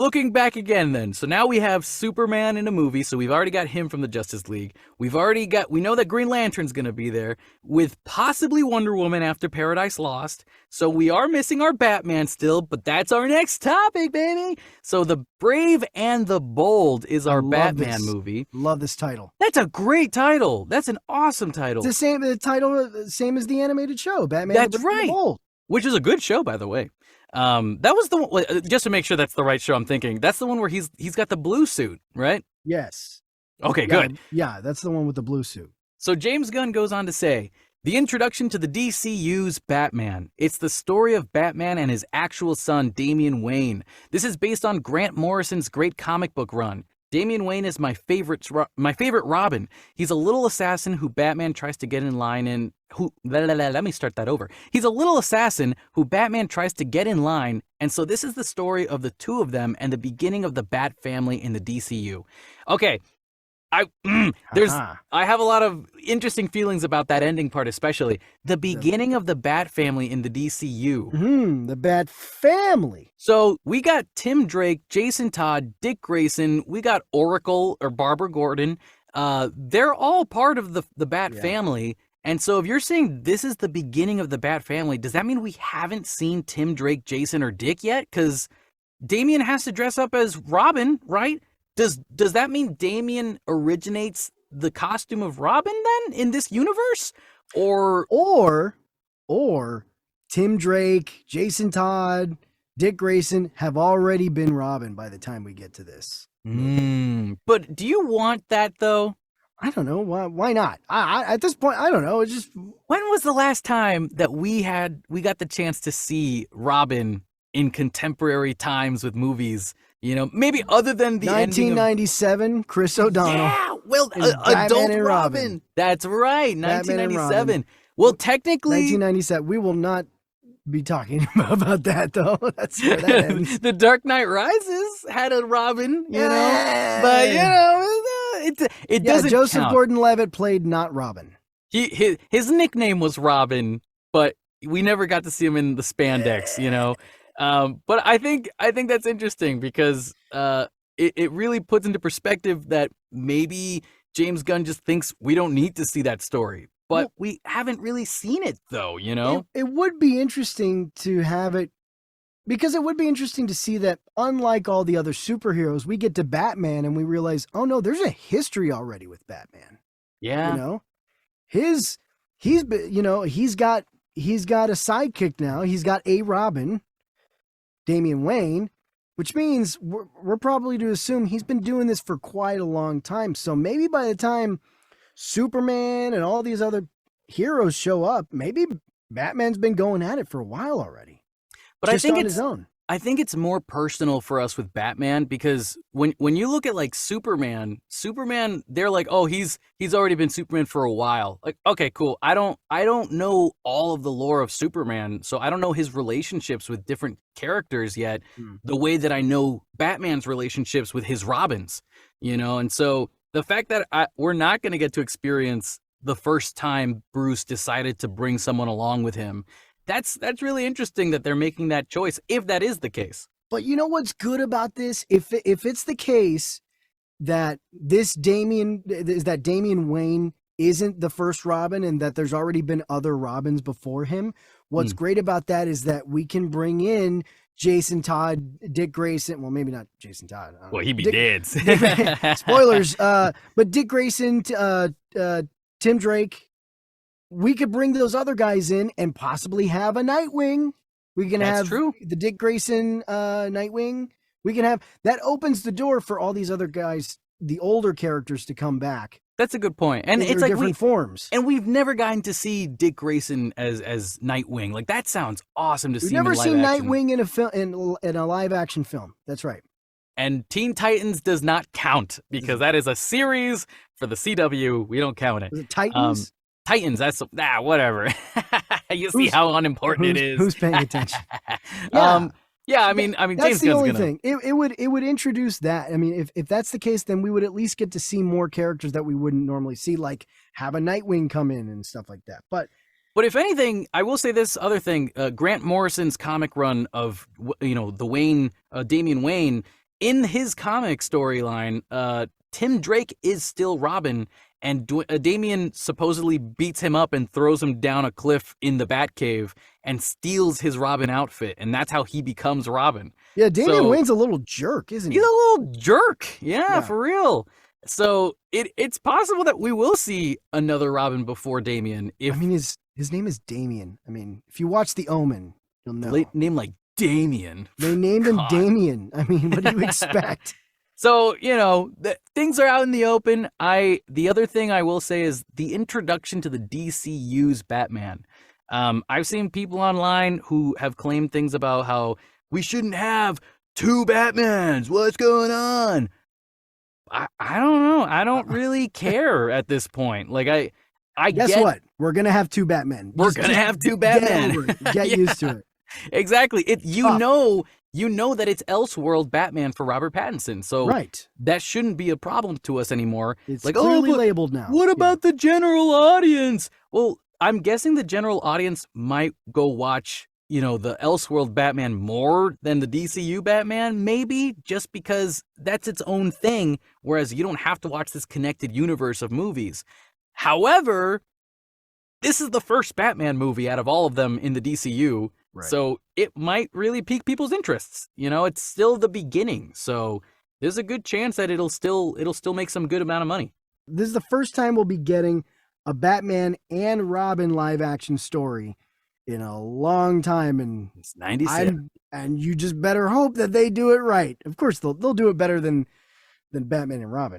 looking back again then. So now we have Superman in a movie, so we've already got him from the Justice League. We know that Green Lantern's going to be there, with possibly Wonder Woman after Paradise Lost. So we are missing our Batman still, but that's our next topic, baby. So The Brave and the Bold is our Batman movie. Love this title. That's a great title. That's an awesome title. It's the same as the animated show, Batman. That's the Brave and the Bold. Which is a good show, by the way. That was the one, just to make sure that's the right show I'm thinking. That's the one where he's got the blue suit, right? Yes. Okay, good. Yeah, that's the one with the blue suit. So James Gunn goes on to say, the introduction to the DCU's Batman. It's the story of Batman and his actual son, Damian Wayne. This is based on Grant Morrison's great comic book run. Damian Wayne is my favorite Robin. He's a little assassin who Batman tries to get in line and let me start that over. He's a little assassin who Batman tries to get in line, and so this is the story of the two of them and the beginning of the Bat family in the DCU. Okay, I have a lot of interesting feelings about that ending part, especially the beginning of the Bat family in the DCU. The Bat family. So we got Tim Drake, Jason Todd, Dick Grayson. We got Oracle or Barbara Gordon. They're all part of the Bat family. And so if you're saying this is the beginning of the Bat family, does that mean we haven't seen Tim Drake, Jason, or Dick yet? Because Damian has to dress up as Robin, right? Does that mean Damian originates the costume of Robin then in this universe? Or Tim Drake, Jason Todd, Dick Grayson have already been Robin by the time we get to this. But do you want that though? I don't know. Why not? I at this point, I don't know. It's just, when was the last time that we got the chance to see Robin in contemporary times with movies? You know, maybe other than the 1997, Chris O'Donnell. Yeah, well, adult Robin. That's right, 1997. Well, technically, 1997. We will not be talking about that though. That's where that ends. The Dark Knight Rises had a Robin, you know, but you know, it doesn't. Joseph count. Gordon-Levitt played not Robin. His nickname was Robin, but we never got to see him in the spandex, you know. But I think that's interesting because it really puts into perspective that maybe James Gunn just thinks we don't need to see that story. But we haven't really seen it, though, you know? It would be interesting to have it, because it would be interesting to see that unlike all the other superheroes, we get to Batman and we realize, oh no, there's a history already with Batman. Yeah. You know? He's got a sidekick now. He's got a Robin, Damian Wayne, which means we're probably to assume he's been doing this for quite a long time. So maybe by the time Superman and all these other heroes show up, maybe Batman's been going at it for a while already. But just on his own. I think it's more personal for us with Batman because when you look at like Superman, they're like, oh, he's already been Superman for a while. Like, okay, cool. I don't know all of the lore of Superman, so I don't know his relationships with different characters yet, the way that I know Batman's relationships with his Robins, you know? And so the fact that we're not going to get to experience the first time Bruce decided to bring someone along with him, that's really interesting that they're making that choice, if that is the case. But you know what's good about this? If it's the case that Damian Wayne isn't the first Robin and that there's already been other Robins before him, what's great about that is that we can bring in Jason Todd, Dick Grayson. Well, maybe not Jason Todd. Well, he'd be dead. Spoilers. But Dick Grayson, Tim Drake. We could bring those other guys in and possibly have a Nightwing. We can have the Dick Grayson Nightwing. We can have that opens the door for all these other guys, the older characters, to come back. That's a good point. And it's like different forms. And we've never gotten to see Dick Grayson as Nightwing. Like that sounds awesome to see. We've never seen Nightwing in a film in a live action film. That's right. And Teen Titans does not count because that is a series for the CW. We don't count it. Is it Titans? Titans, that's whatever. You see how unimportant it is. Who's paying attention? Yeah, I mean, that's James the Gunn's only thing. It would introduce that. I mean, if that's the case, then we would at least get to see more characters that we wouldn't normally see, like have a Nightwing come in and stuff like that. But if anything, I will say this other thing: Grant Morrison's comic run of the Damian Wayne. in his comic storyline, Tim Drake is still Robin, and Damian supposedly beats him up and throws him down a cliff in the Batcave and steals his Robin outfit, and that's how he becomes Robin. Yeah, Damian Wayne's a little jerk, isn't he? He's a little jerk. Yeah, for real. So it's possible that we will see another Robin before Damian. I mean, his name is Damian. I mean, if you watch The Omen, you'll know. Name like Damian. They named him Damian. I mean, what do you expect? So, things are out in the open. The other thing I will say is the introduction to the DCU's Batman. I've seen people online who have claimed things about how we shouldn't have two Batmans. What's going on? I don't know. I don't really care at this point. Like I guess what? We're gonna have two Batmen. We're gonna have two Batmen. Get used to it. Exactly. You know that it's Elseworld Batman for Robert Pattinson, so that shouldn't be a problem to us anymore. It's like clearly labeled now. What about the general audience? Well, I'm guessing the general audience might go watch, the Elseworld Batman more than the DCU Batman, maybe just because that's its own thing, whereas you don't have to watch this connected universe of movies. However, this is the first Batman movie out of all of them in the DCU. Right. So it might really pique people's interests. It's still the beginning. So there's a good chance that it'll still make some good amount of money. This is the first time we'll be getting a Batman and Robin live action story in a long time. And it's 96. And you just better hope that they do it right. Of course, they'll do it better than Batman and Robin.